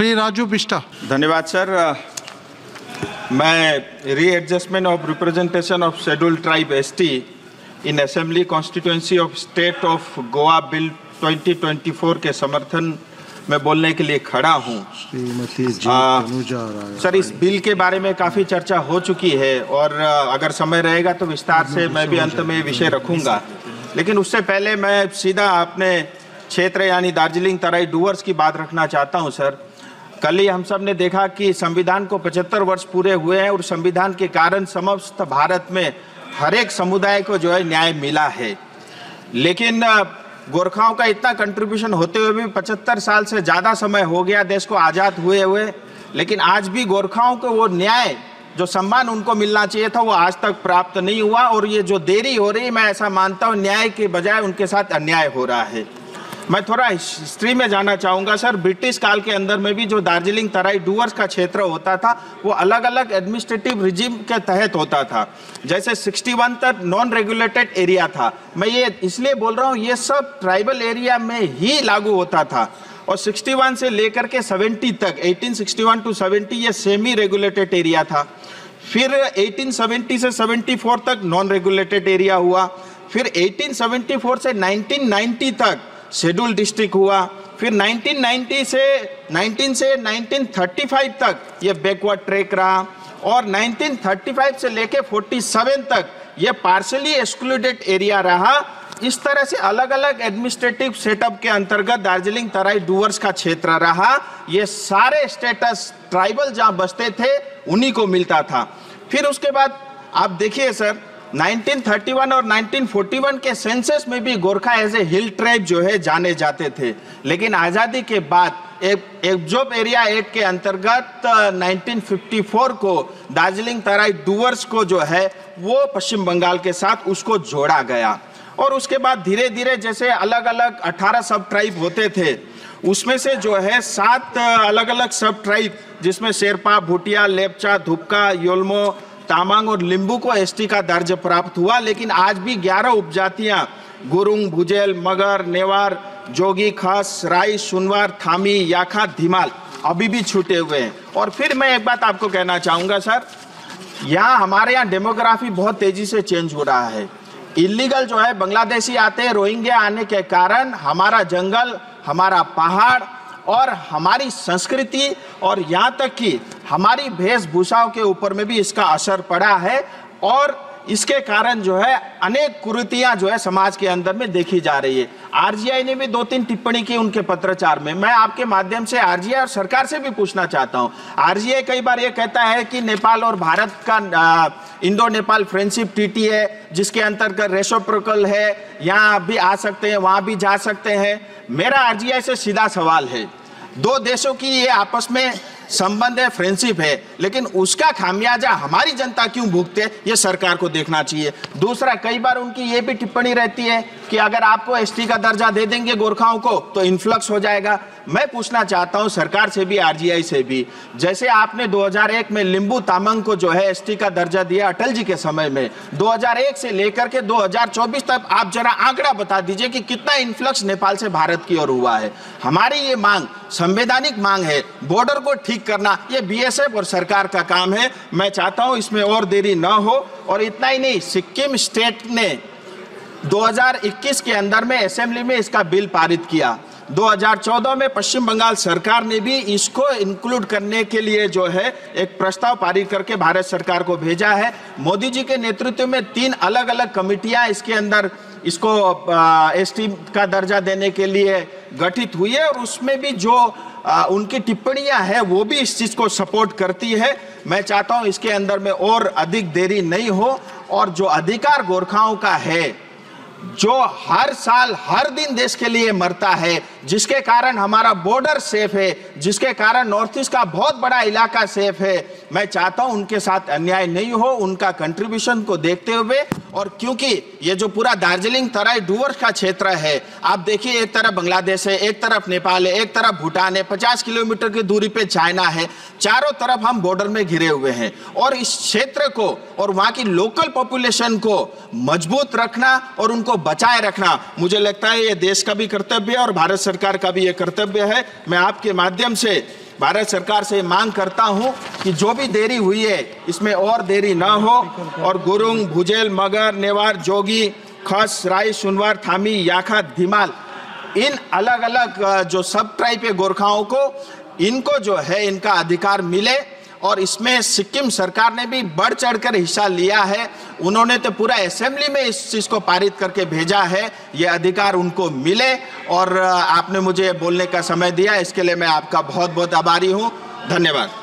श्री राजू बिष्टा। धन्यवाद सर। मैं readjustment of representation of scheduled tribe ST in assembly constituency of state of Goa bill 2024 के समर्थन में बोलने के लिए खड़ा हूँ। सर, इस बिल के बारे में काफ़ी चर्चा हो चुकी है और अगर समय रहेगा तो विस्तार से मैं भी अंत में विषय रखूँगा, लेकिन उससे पहले मैं सीधा अपने क्षेत्र यानी दार्जिलिंग तराई डूवर्स की बात रखना चाहता हूँ। सर, कल ही हम सब ने देखा कि संविधान को 75 वर्ष पूरे हुए हैं और संविधान के कारण समस्त भारत में हर एक समुदाय को जो है न्याय मिला है, लेकिन गोरखाओं का इतना कंट्रीब्यूशन होते हुए भी 75 साल से ज़्यादा समय हो गया देश को आज़ाद हुए, लेकिन आज भी गोरखाओं को वो न्याय जो सम्मान उनको मिलना चाहिए था वो आज तक प्राप्त नहीं हुआ। और ये जो देरी हो रही, मैं ऐसा मानता हूँ न्याय के बजाय उनके साथ अन्याय हो रहा है। मैं थोड़ा हिस्ट्री में जाना चाहूँगा। सर, ब्रिटिश काल के अंदर में भी जो दार्जिलिंग तराई डूवर्स का क्षेत्र होता था वो अलग अलग एडमिनिस्ट्रेटिव रिजिम के तहत होता था। जैसे 61 तक नॉन रेगुलेटेड एरिया था। मैं ये इसलिए बोल रहा हूँ, ये सब ट्राइबल एरिया में ही लागू होता था और 61 से लेकर के 70 तक 1861 टू 70 ये सेमी रेगुलेटेड एरिया था। फिर 1870 से 74 तक नॉन रेगुलेटेड एरिया हुआ। फिर 1874 से 1990 तक शेड्यूल डिस्ट्रिक्ट हुआ। फिर 1990 से 1935 तक ये बैकवर्ड ट्रैक रहा और 1935 से लेके 47 तक ये पार्शली एक्सक्लूडेड एरिया रहा। इस तरह से अलग अलग एडमिनिस्ट्रेटिव सेटअप के अंतर्गत दार्जिलिंग तराई डूवर्स का क्षेत्र रहा। ये सारे स्टेटस ट्राइबल जहाँ बसते थे उन्हीं को मिलता था। फिर उसके बाद आप देखिए सर, 1931 और 1941 के सेंसस में भी Gorkha as a hill tribe जो है जाने जाते थे, लेकिन आज़ादी के बाद एब्जॉर्ब एरिया एक्ट के अंतर्गत 1954 को दार्जिलिंग तराई डूवर्स को जो है वो पश्चिम बंगाल के साथ उसको जोड़ा गया। और उसके बाद धीरे धीरे जैसे अलग अलग 18 सब ट्राइब होते थे, उसमें से जो है 7 अलग अलग सब ट्राइब जिसमें शेरपा, भूटिया, लेपचा, धुपका, योल्मो, तामांग और लिंबू को एसटी का दर्ज प्राप्त हुआ। लेकिन आज भी 11 उपजातियां गुरुंग, भुजेल, मगर, नेवार, जोगी, खास, राई, सुनवार, थामी, याखा, धीमाल अभी भी छूटे हुए हैं। और फिर मैं एक बात आपको कहना चाहूँगा सर, यहाँ हमारे यहाँ डेमोग्राफी बहुत तेज़ी से चेंज हो रहा है। इलीगल जो है बांग्लादेशी आते हैं, रोहिंग्या आने के कारण हमारा जंगल, हमारा पहाड़ और हमारी संस्कृति और यहाँ तक कि हमारी वेशभूषाओं के ऊपर में भी इसका असर पड़ा है और इसके कारण जो है अनेक कुरीतियां जो है समाज के अंदर में देखी जा रही है। आरजीआई ने भी 2-3 टिप्पणी की उनके पत्राचार में। मैं आपके माध्यम से आरजीआई और सरकार से भी पूछना चाहता हूं। आरजीआई कई बार ये कहता है कि नेपाल और भारत का इंडो नेपाल फ्रेंडशिप ट्रीटी है जिसके अंतर्गत रेसिप्रोकल है, यहाँ भी आ सकते हैं, वहाँ भी जा सकते हैं। मेरा आरजीआई से सीधा सवाल है, 2 देशों की ये आपस में संबंध है, फ्रेंडशिप है, लेकिन उसका खामियाजा हमारी जनता क्यों भुगते, ये सरकार को देखना चाहिए। दूसरा, कई बार उनकी ये भी टिप्पणी रहती है कि अगर आपको एसटी का दर्जा दे देंगे गोरखाओं को तो इन्फ्लक्स हो जाएगा। मैं पूछना चाहता हूं सरकार से भी, आरजीआई से भी, जैसे आपने 2001 में लिंबू तामांग को जो है एसटी का दर्जा दिया अटल जी के समय में, 2001 से लेकर के 2024 तक आप जरा आंकड़ा बता दीजिए कि कितना इन्फ्लक्स नेपाल से भारत की ओर हुआ है। हमारी ये मांग संवैधानिक मांग है, बॉर्डर को ठीक करना ये बीएसएफ और सरकार का काम है। मैं चाहता हूं इसमें और देरी न हो। और इतना ही नहीं, सिक्किम स्टेट ने 2021 के अंदर में असेंबली में इसका बिल पारित किया। 2014 में पश्चिम बंगाल सरकार ने भी इसको इंक्लूड करने के लिए जो है एक प्रस्ताव पारित करके भारत सरकार को भेजा है। मोदी जी के नेतृत्व में 3 अलग अलग कमिटियां इसके अंदर इसको एसटी का दर्जा देने के लिए गठित हुई है और उसमें भी जो उनकी टिप्पणियां हैं वो भी इस चीज़ को सपोर्ट करती है। मैं चाहता हूं इसके अंदर में और अधिक देरी नहीं हो और जो अधिकार गोरखाओं का है, जो हर साल हर दिन देश के लिए मरता है, जिसके कारण हमारा बॉर्डर सेफ है, जिसके कारण नॉर्थ ईस्ट का बहुत बड़ा इलाका सेफ है, मैं चाहता हूं उनके साथ अन्याय नहीं हो, उनका कंट्रीब्यूशन को देखते हुए। और क्योंकि ये जो पूरा दार्जिलिंग तराई डूवर्स का क्षेत्र है, आप देखिए एक तरफ बांग्लादेश है, एक तरफ नेपाल है, एक तरफ भूटान है, 50 किलोमीटर की दूरी पे चाइना है, चारों तरफ हम बॉर्डर में घिरे हुए हैं। और इस क्षेत्र को और वहाँ की लोकल पॉपुलेशन को मजबूत रखना और उनको बचाए रखना, मुझे लगता है ये देश का भी कर्तव्य है और भारत सरकार का भी ये कर्तव्य है। मैं आपके माध्यम से भारत सरकार से मांग करता हूं कि जो भी देरी हुई है इसमें और देरी ना हो और गुरुंग, भुजेल, मगर, नेवार, जोगी, खस, राई, सुनवार, थामी, याखा, धीमाल, इन अलग अलग जो सब ट्राइब के गोरखाओं को इनको जो है इनका अधिकार मिले। और इसमें सिक्किम सरकार ने भी बढ़ चढ़कर हिस्सा लिया है। उन्होंने तो पूरा असेंबली में इस चीज़ को पारित करके भेजा है, ये अधिकार उनको मिले। और आपने मुझे बोलने का समय दिया, इसके लिए मैं आपका बहुत बहुत आभारी हूँ। धन्यवाद।